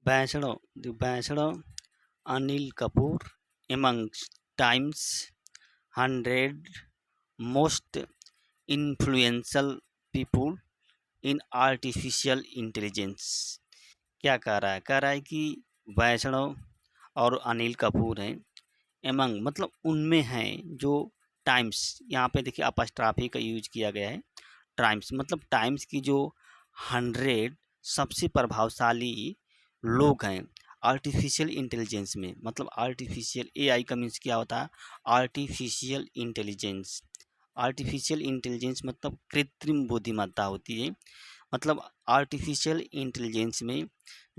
the Anil Kapoor among Times 100 most influential people in artificial intelligence। क्या कह रहा है कि वैष्णव और अनिल कपूर हैं एमंग, मतलब उनमें हैं जो टाइम्स, यहाँ पे देखिए अपस्ट्राफी का यूज किया गया है। टाइम्स मतलब टाइम्स की जो 100 सबसे प्रभावशाली लोग हैं आर्टिफिशियल इंटेलिजेंस में। मतलब आर्टिफिशियल एआई का मीन्स क्या होता है? Artificial intelligence. आर्टिफिशियल इंटेलिजेंस मतलब कृत्रिम बुद्धिमत्ता होती है। मतलब आर्टिफिशियल इंटेलिजेंस में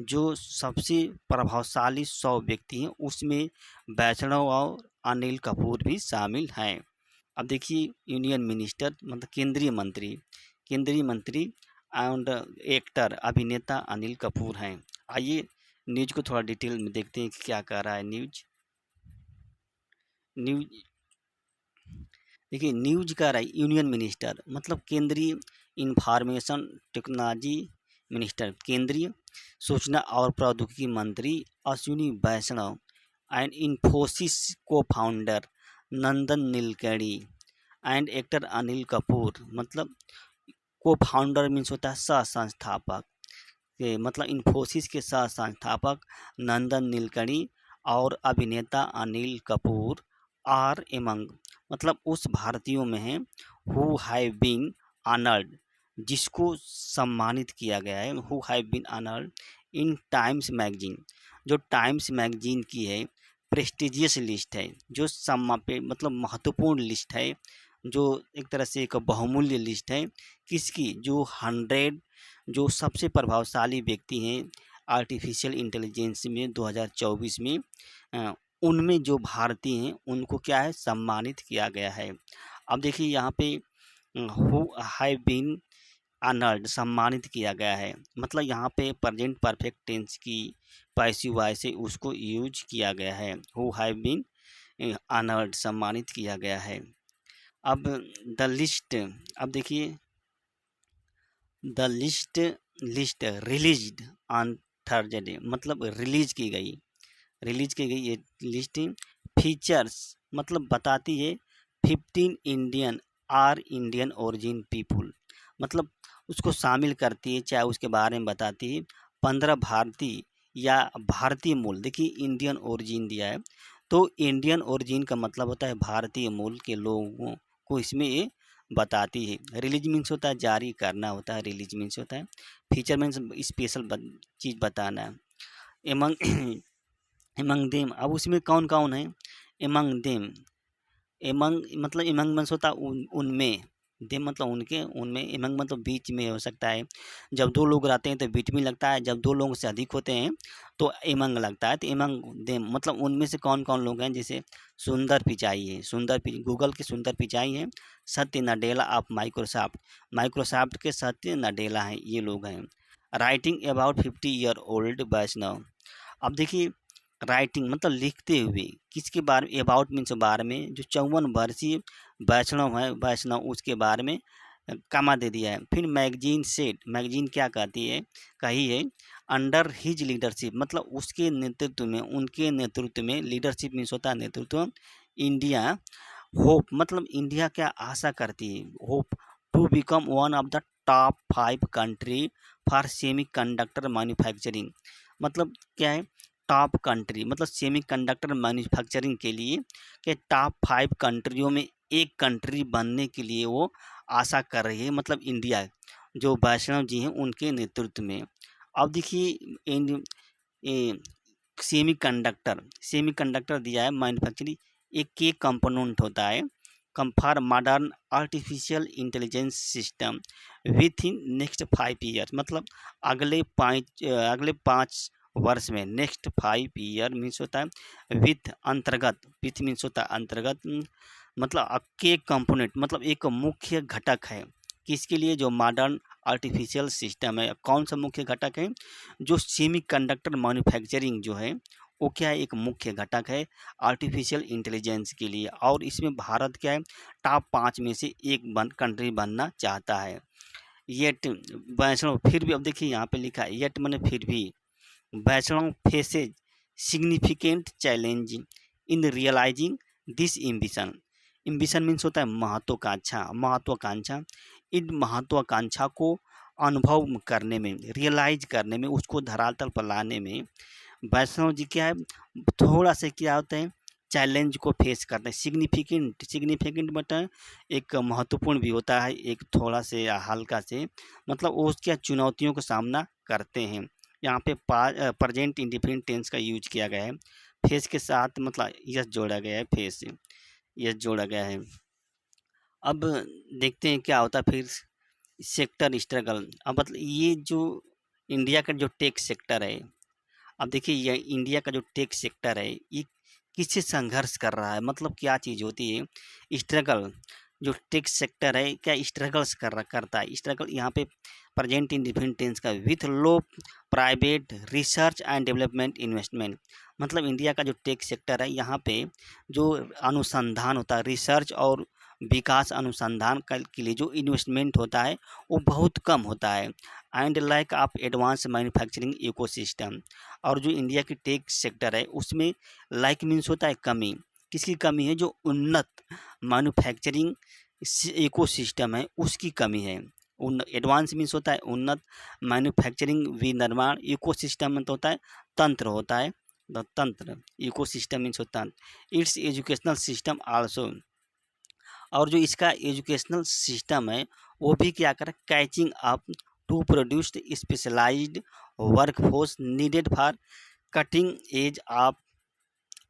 जो सबसे प्रभावशाली 100 व्यक्ति हैं उसमें वैष्णव और अनिल कपूर भी शामिल हैं। अब देखिए यूनियन मिनिस्टर मतलब केंद्रीय मंत्री एंड एक्टर अभिनेता अनिल कपूर हैं। आइए न्यूज को थोड़ा डिटेल में देखते हैं कि क्या कह रहा है न्यूज। देखिए न्यूज कह रहा है यूनियन मिनिस्टर मतलब केंद्रीय इंफॉर्मेशन टेक्नोलॉजी मिनिस्टर, केंद्रीय सूचना और प्रौद्योगिकी मंत्री अश्विनी वैष्णव and Infosys co-founder Nandan Nilekani and actor Anil Kapoor, मतलब को फाउंडर मीन्स होता है सह संस्थापक के, मतलब इन्फोसिस के सह संस्थापक नंदन नीलकणी और अभिनेता अनिल कपूर आर एमंग, मतलब उस भारतीयों में हैं हु हैव बीन ऑनर्ड, जिसको सम्मानित किया गया है, who have been honoured in Times magazine. जो टाइम्स मैगजीन की है प्रेस्टिजियस लिस्ट है, जो सम्मा पे मतलब महत्वपूर्ण लिस्ट है, जो एक तरह से एक बहुमूल्य लिस्ट है किसकी? जो 100 जो सबसे प्रभावशाली व्यक्ति हैं आर्टिफिशियल इंटेलिजेंस में 2024 में, उनमें जो भारतीय हैं उनको क्या है? सम्मानित किया गया है। अब देखिए यहाँ पे हु हैव बीन ऑनर्ड सम्मानित किया गया है, मतलब यहाँ पे प्रेजेंट परफेक्ट टेंस की पैसिव वॉइस से उसको यूज किया गया है। हु हैव बीन ऑनर्ड सम्मानित किया गया है। अब द लिस्ट, अब देखिए the list released on Thursday, मतलब रिलीज की गई ये लिस्ट फीचर्स मतलब बताती है 15 इंडियन ओरिजिन पीपुल, मतलब उसको शामिल करती है, चाहे उसके बारे में बताती है 15 भारतीय या भारतीय मूल। देखिए इंडियन ओरिजिन दिया है तो इंडियन ओरिजिन का मतलब होता है भारतीय मूल के लोगों को इसमें बताती है। रिलीज मीन्स होता है जारी करना होता है, रिलीज मीन्स होता है, फीचर मीन्स स्पेशल चीज़ बताना है। एमंग एमंग देम, अब उसमें कौन कौन है? एमंग देम, एमंग मतलब एमंग मीन्स होता है उनमें, देम मतलब उनके, उनमें, एमंग मतलब बीच में हो सकता है। जब दो लोग रहते हैं तो बीच में लगता है, जब दो लोगों से अधिक होते हैं तो एमंग लगता है। तो एमंग देम मतलब उनमें से कौन कौन लोग हैं? जैसे सुंदर पिचाई है, गूगल के सुंदर पिचाई हैं, सत्य नडेला ऑफ माइक्रोसॉफ्ट के सत्य नडेला हैं, ये लोग हैं। राइटिंग अबाउट 50 ईयर ओल्ड वैष्णव, अब देखिए राइटिंग मतलब लिखते हुए किसके बारे में? अबाउट मीन्स बारे में, जो 54 वर्षीय वैष्णव है, वैष्णव उसके बारे में कामा दे दिया है। फिर मैगजीन सेट, मैगजीन क्या कहती है? कही है अंडर हिज लीडरशिप, मतलब उसके नेतृत्व में, उनके नेतृत्व में, लीडरशिप मीन्स होता है नेतृत्व, इंडिया होप मतलब इंडिया क्या आशा करती है? Hope to become one of the top 5 country for semi conductor manufacturing, मतलब क्या है? टॉप कंट्री मतलब सेमीकंडक्टर मैन्युफैक्चरिंग के लिए कि टॉप 5 कंट्रियों में एक कंट्री बनने के लिए वो आशा कर रही है, मतलब इंडिया, जो वैष्णव जी हैं उनके नेतृत्व में। अब देखिए सेमीकंडक्टर दिया है मैन्युफैक्चरिंग, एक के कंपोनेंट होता है for modern artificial intelligence system with in next 5 year, मतलब अगले 5 वर्ष में, नेक्स्ट 5 ईयर मीन्स होता है विथ मीन्स होता है अंतर्गत, मतलब के कंपोनेंट मतलब एक मुख्य घटक है किसके लिए? जो मॉडर्न आर्टिफिशियल सिस्टम है। कौन सा मुख्य घटक है? जो सेमीकंडक्टर मैन्युफैक्चरिंग जो है वो क्या है? एक मुख्य घटक है आर्टिफिशियल इंटेलिजेंस के लिए, और इसमें भारत क्या है? टॉप 5 में से एक कंट्री बनना चाहता है। येट वैष्णव फिर भी, अब देखिए यहाँ पे लिखा है येट मैंने फिर भी, Barcelona faces significant challenge in realizing this ambition. Ambition means होता है महत्वाकांक्षा, महत्वाकांक्षा। इन महत्वाकांक्षा को अनुभव करने में, रियलाइज करने में, उसको धरातल पर लाने में वैष्णव जी क्या है, थोड़ा सा क्या होता है, चैलेंज को फेस करते हैं। सिग्निफिकेंट, सिग्निफिकेंट मतलब एक महत्वपूर्ण भी होता है, एक थोड़ा से या हल्का से, मतलब वो क्या चुनौतियों का सामना करते हैं। यहाँ पे प्रेजेंट इंडिफिनिट टेंस का यूज किया गया है। फेस के साथ मतलब यस जोड़ा गया है, फेस यस जोड़ा गया है। अब देखते हैं क्या होता है फिर सेक्टर स्ट्रगल। अब मतलब ये जो इंडिया का जो टेक सेक्टर है, अब देखिए ये इंडिया का जो टेक सेक्टर है ये किससे संघर्ष कर रहा है, मतलब क्या चीज़ होती है स्ट्रगल। जो टेक सेक्टर है क्या स्ट्रगल्स करता है। स्ट्रगल यहाँ पे प्रेजेंट इंडिफिनिट टेंस का with low private research and development investment. मतलब इंडिया का जो टेक सेक्टर है यहाँ पे जो अनुसंधान होता है, रिसर्च और विकास अनुसंधान के लिए जो इन्वेस्टमेंट होता है वो बहुत कम होता है। And like of advance manufacturing ecosystem. और जो इंडिया की टेक सेक्टर है उसमें लाइक मीन्स होता है कमी। किसकी कमी है, जो उन्नत मैन्युफैक्चरिंग इकोसिस्टम है उसकी कमी है। एडवांस मीन्स होता है उन्नत, मैन्युफैक्चरिंग विनिर्माण, इकोसिस्टम में तो होता है तंत्र होता है, तंत्र। इकोसिस्टम मीन्स होता है इट्स एजुकेशनल सिस्टम आल्सो। और जो इसका एजुकेशनल सिस्टम है वो भी क्या कर catching up to produce specialised workforce needed for cutting edge of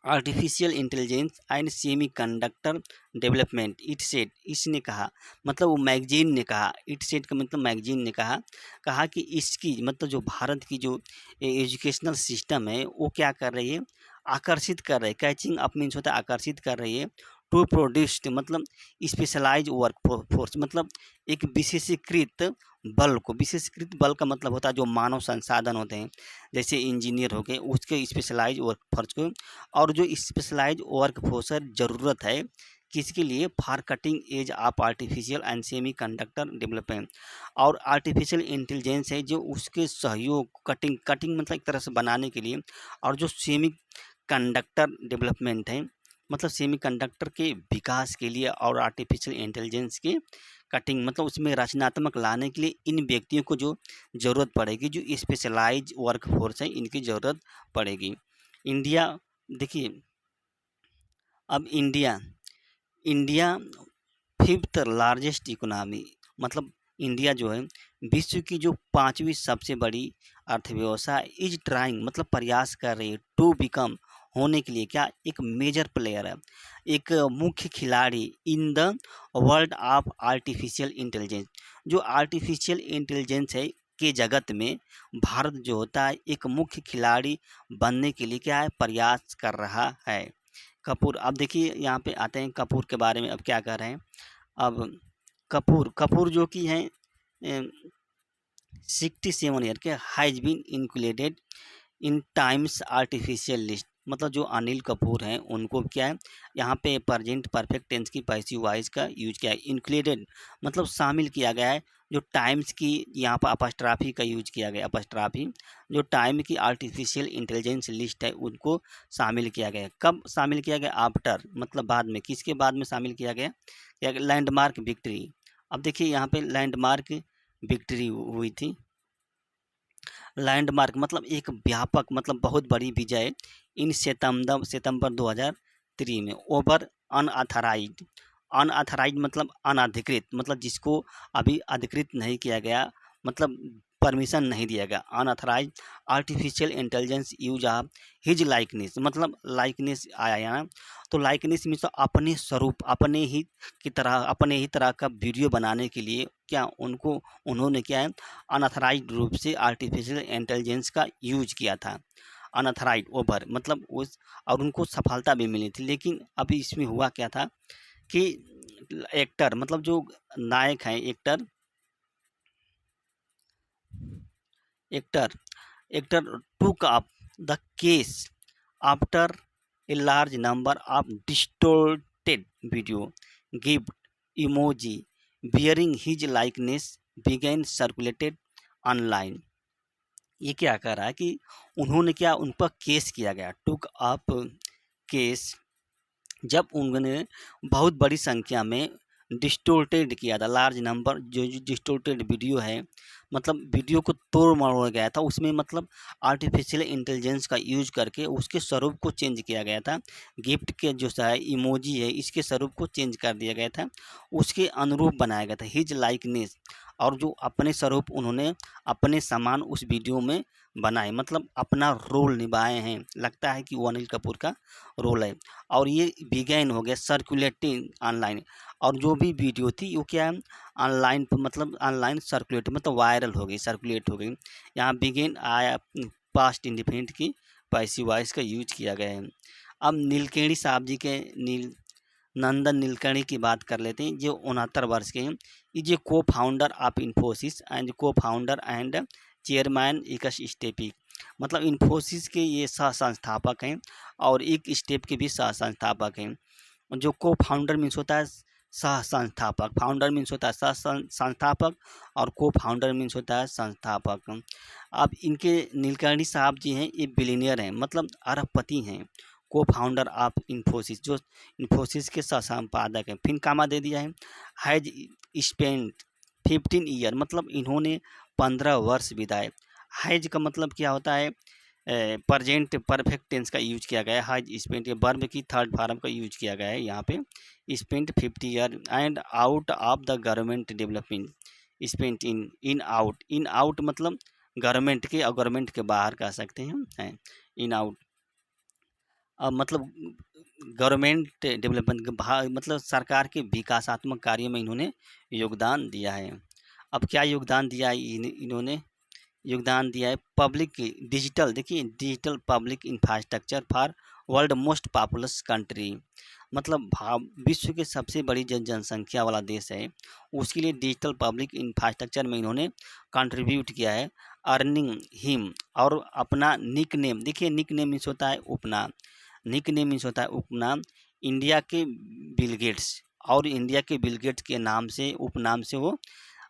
artificial intelligence and semi conductor development. It set, इसने कहा, मतलब वो मैगजीन ने कहा, इट सेट का मतलब मैगजीन ने कहा कि इसकी मतलब जो भारत की जो एजुकेशनल सिस्टम है वो क्या कर रही है, आकर्षित कर रही है। कैचिंग अप मीन्स होता है आकर्षित कर रही है, टू प्रोड्यूस्ड मतलब स्पेशलाइज वर्क फोर्स, मतलब एक विशेषीकृत बल को। विशेषीकृत बल का मतलब होता है जो मानव संसाधन होते हैं, जैसे इंजीनियर हो गए, उसके स्पेशलाइज वर्क फोर्स को। और जो स्पेशलाइज वर्क फोर्स ज़रूरत है किसके लिए, for cutting edge of artificial and semi conductor development. और आर्टिफिशियल इंटेलिजेंस है जो उसके सहयोग, कटिंग, कटिंग मतलब एक तरह से बनाने के लिए। और जो सेमी कंडक्टर डेवलपमेंट है मतलब सेमीकंडक्टर के विकास के लिए, और आर्टिफिशियल इंटेलिजेंस के कटिंग मतलब उसमें रचनात्मक लाने के लिए इन व्यक्तियों को जो ज़रूरत पड़ेगी, जो स्पेशलाइज वर्क फोर्स है इनकी ज़रूरत पड़ेगी। इंडिया, देखिए अब India, India fifth largest economy, मतलब इंडिया जो है विश्व की जो पांचवी सबसे बड़ी अर्थव्यवस्था इज ट्राइंग मतलब प्रयास कर रही है टू बिकम होने के लिए क्या, एक मेजर प्लेयर है, एक मुख्य खिलाड़ी in the world of artificial intelligence. जो आर्टिफिशियल इंटेलिजेंस है के जगत में भारत जो होता है एक मुख्य खिलाड़ी बनने के लिए क्या है, प्रयास कर रहा है। कपूर, अब देखिए यहाँ पे आते हैं कपूर के बारे में, अब क्या कर रहे हैं। अब कपूर, कपूर जो कि हैं 67 ईयर के, has been included in Times artificial list. मतलब जो अनिल कपूर हैं उनको क्या है यहाँ पे प्रेजेंट परफेक्ट टेंस की पैसिव वॉइस का यूज किया है। इंक्लूडेड मतलब शामिल किया गया है, जो टाइम्स की यहाँ पर अपस्ट्राफी का यूज किया गया, अपस्ट्राफी जो टाइम की आर्टिफिशियल इंटेलिजेंस लिस्ट है उनको शामिल किया गया। कब शामिल किया गया, आफ्टर मतलब बाद में, किसके बाद में शामिल किया गया, लैंडमार्क विक्ट्री। अब देखिए यहाँ पे लैंडमार्क विक्ट्री हुई थी। लैंडमार्क मतलब एक व्यापक मतलब बहुत बड़ी विजय इन सितंबर 2003 में ओवर अनऑथराइज्ड। अनऑथराइज्ड मतलब अनधिकृत, मतलब जिसको अभी अधिकृत नहीं किया गया, मतलब परमिशन नहीं दिया गया। Unauthorised artificial intelligence use of his likeness, मतलब लाइकनेस आया ना, तो लाइकनेस मीन्स अपने स्वरूप, अपने ही की तरह, अपने ही तरह का वीडियो बनाने के लिए क्या उनको, उन्होंने क्या है अनऑथराइज्ड रूप से आर्टिफिशियल इंटेलिजेंस का यूज किया था। अनऑथराइज्ड ओवर मतलब उस, और उनको सफलता भी मिली थी। लेकिन अभी इसमें हुआ क्या था कि एक्टर मतलब जो नायक हैं, actor actor actor took up the case after a large number of distorted video, gift, emoji bearing his likeness began circulated online. ये क्या कर रहा है कि उन्होंने क्या उन पर केस किया गया, टुक अप केस, जब उन्होंने बहुत बड़ी संख्या में डिस्टोर्टेड किया था, लार्ज नंबर जो डिस्टोर्टेड वीडियो है, मतलब वीडियो को तोड़ मरोड़ गया था उसमें, मतलब आर्टिफिशियल इंटेलिजेंस का यूज करके उसके स्वरूप को चेंज किया गया था, गिफ्ट के जो है इमोजी है इसके स्वरूप को चेंज कर दिया गया था, उसके अनुरूप बनाया गया था, हिज लाइकनेस, और जो अपने स्वरूप उन्होंने अपने समान उस वीडियो में बनाए, मतलब अपना रोल निभाए हैं, लगता है कि वो अनिल कपूर का रोल है। और ये बिगैन हो गया सर्कुलेटिंग ऑनलाइन, और जो भी वीडियो थी वो क्या है ऑनलाइन, मतलब ऑनलाइन सर्कुलेट, मतलब वायरल हो गई, सर्कुलेट हो गई। यहाँ बिगेन आया पास्ट इंडिफिनिट की पैसिव वॉइस का यूज किया गया है। अब नीलकेणी साहब जी के नंदन नीलकर्णी की बात कर लेते हैं, जो 69 वर्ष के हैं, ये जो को फाउंडर ऑफ इन्फोसिस एंड को फाउंडर एंड चेयरमैन इकस स्टेपिक, मतलब इन्फोसिस के ये सह संस्थापक हैं और एक स्टेप के भी सह संस्थापक हैं। जो को फाउंडर मीन्स होता है सह संस्थापक, फाउंडर मीन्स होता है सह संस्थापक, और को फाउंडर मीन्स होता है संस्थापक। अब इनके नीलकर्णी साहब जी हैं, ये बिलियनियर हैं, मतलब अरबपति हैं, को फाउंडर ऑफ इन्फोसिस, जो इन्फोसिस के सह संपादक हैं। फिर कामा दे दिया है, हैज स्पेंट 15 ईयर, मतलब इन्होंने 15 वर्ष बिताए। हैज का मतलब क्या होता है, प्रेजेंट परफेक्ट टेंस का यूज किया गया है, हैज स्पेंट, ये वर्ब की थर्ड फॉर्म का यूज किया गया है यहाँ पे, spent 50 year and out of the government development, spent in out, in out मतलब गवर्नमेंट के और गवर्नमेंट के बाहर कह सकते हैं इन आउट। अब मतलब गवर्नमेंट डेवलपमेंट के बाहर, मतलब सरकार के विकासात्मक कार्यों में इन्होंने योगदान दिया है। अब क्या योगदान दिया है इन्होंने, योगदान दिया है पब्लिक डिजिटल, देखिए digital public infrastructure for world most populous country, मतलब विश्व के सबसे बड़ी जनसंख्या वाला देश है, उसके लिए डिजिटल पब्लिक इंफ्रास्ट्रक्चर में इन्होंने कंट्रीब्यूट किया है। अर्निंग हिम, और अपना निक नेम, देखिए निक नेम मीन्स होता है उपनाम, निक नेम मीन्स होता है उपनाम, इंडिया के बिल गेट्स, और इंडिया के बिल गेट्स के नाम से उपनाम से वो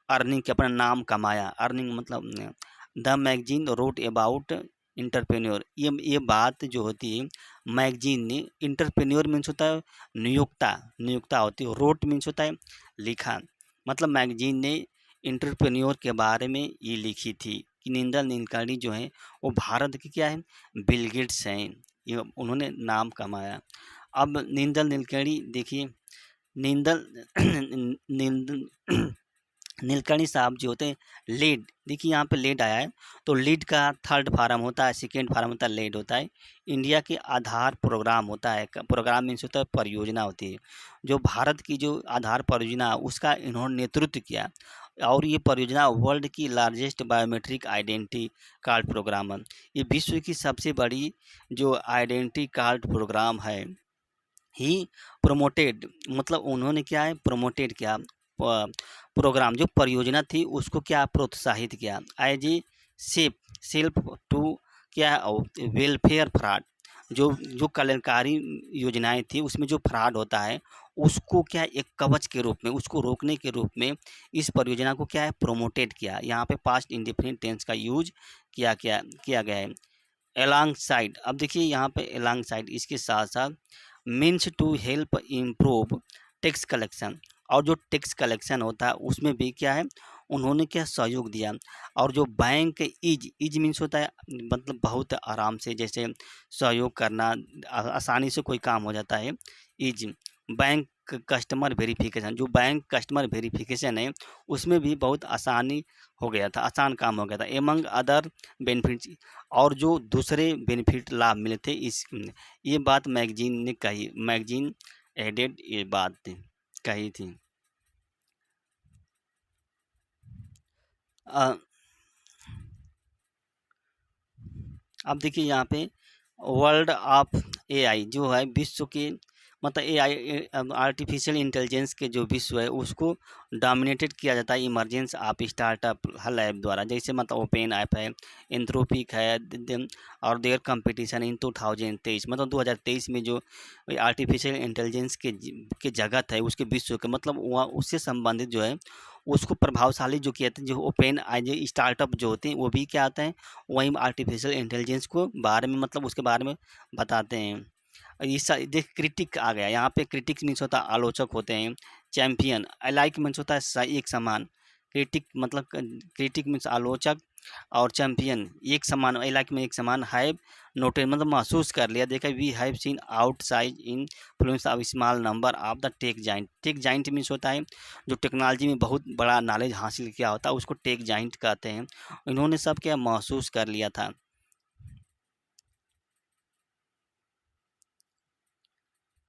अर्निंग के अपना नाम कमाया। अर्निंग मतलब the magazine wrote about entrepreneur, ये बात जो होती है मैगजीन ने, इंटरप्रेन्योर मीन्स होता है नियोक्ता, नियोक्ता होती है, रोट मीन्स होता है लिखा, मतलब मैगजीन ने इंटरप्रेन्योर के बारे में ये लिखी थी कि निंदल नीलकर्णी जो है वो भारत के क्या है बिल गेट्स हैं, ये उन्होंने नाम कमाया। अब निंदल नीलकर्णी देखिए, निंदल निंदल नीलकर्णी साहब जो होते हैं लीड, देखिए यहाँ पे लीड आया है, तो लीड का थर्ड फार्म होता है, सेकेंड फार्म होता है लीड होता है, इंडिया के आधार प्रोग्राम होता है, प्रोग्राम मीन्स होता है परियोजना होती है, जो भारत की जो आधार परियोजना उसका इन्होंने नेतृत्व किया, और ये परियोजना वर्ल्ड की largest biometric identity card programme है, ये विश्व की सबसे बड़ी जो आइडेंटिटी कार्ड प्रोग्राम है, ही प्रोमोटेड, मतलब उन्होंने क्या है प्रोमोटेड किया, प्रोग्राम जो परियोजना थी उसको क्या प्रोत्साहित किया, as a safe self to क्या वेलफेयर फ्रॉड, जो जो कल्याणकारी योजनाएं थी उसमें जो फ्रॉड होता है उसको क्या एक कवच के रूप में, उसको रोकने के रूप में इस परियोजना को क्या है प्रोमोटेड किया। यहाँ पे पास्ट इंडिफिनिट टेंस का यूज किया गया है। एलॉन्ग साइड, अब देखिए यहाँ पे एलॉन्ग साइड इसके साथ साथ means to help improve tax collection, और जो टैक्स कलेक्शन होता है उसमें भी क्या है उन्होंने क्या सहयोग दिया, और जो बैंक इज मीन्स होता है मतलब बहुत आराम से, जैसे सहयोग करना, आसानी से कोई काम हो जाता है, इज बैंक कस्टमर वेरिफिकेशन, जो बैंक कस्टमर वेरिफिकेशन है उसमें भी बहुत आसानी हो गया था, आसान काम हो गया था, एमंग अदर बेनिफिट्स, और जो दूसरे बेनिफिट लाभ मिले थे इस, ये बात मैगजीन ने कही, मैगजीन एडेड ये बात कही थी। अब देखिए यहाँ पे वर्ल्ड ऑफ एआई जो है विश्व के, मतलब एआई आर्टिफिशियल इंटेलिजेंस के जो विश्व है उसको डोमिनेटेड किया जाता है इमरजेंस ऑफ स्टार्टअप हल ऐप द्वारा, जैसे मतलब ओपन ऐप है, एंथ्रोपिक है, और देयर कंपटीशन इन 2023, मतलब 2023 में जो आर्टिफिशियल इंटेलिजेंस के जगत है उसके विश्व के, मतलब वहाँ उससे संबंधित जो है उसको प्रभावशाली जो कहते हैं, जो ओपन आज स्टार्टअप जो होते हैं वो भी क्या आते हैं, वही आर्टिफिशियल इंटेलिजेंस को बारे में मतलब उसके बारे में बताते हैं। और ये देख क्रिटिक आ गया यहाँ पे। क्रिटिक्स मीन्स होता है आलोचक होते हैं। चैंपियन अलाइक मीन्स होता है एक समान। क्रिटिक मतलब क्रिटिक मीन्स आलोचक, और चैंपियन एक समान, अलाइक में एक समान। हैव नोटेड मतलब महसूस कर लिया, देखा। We have seen outside influence of small number of the tech giant. Tech giant means होता है जो टेक्नोलॉजी में बहुत बड़ा नॉलेज हासिल किया होता है, उसको टेक जाइंट कहते हैं। इन्होंने सब क्या महसूस कर लिया था।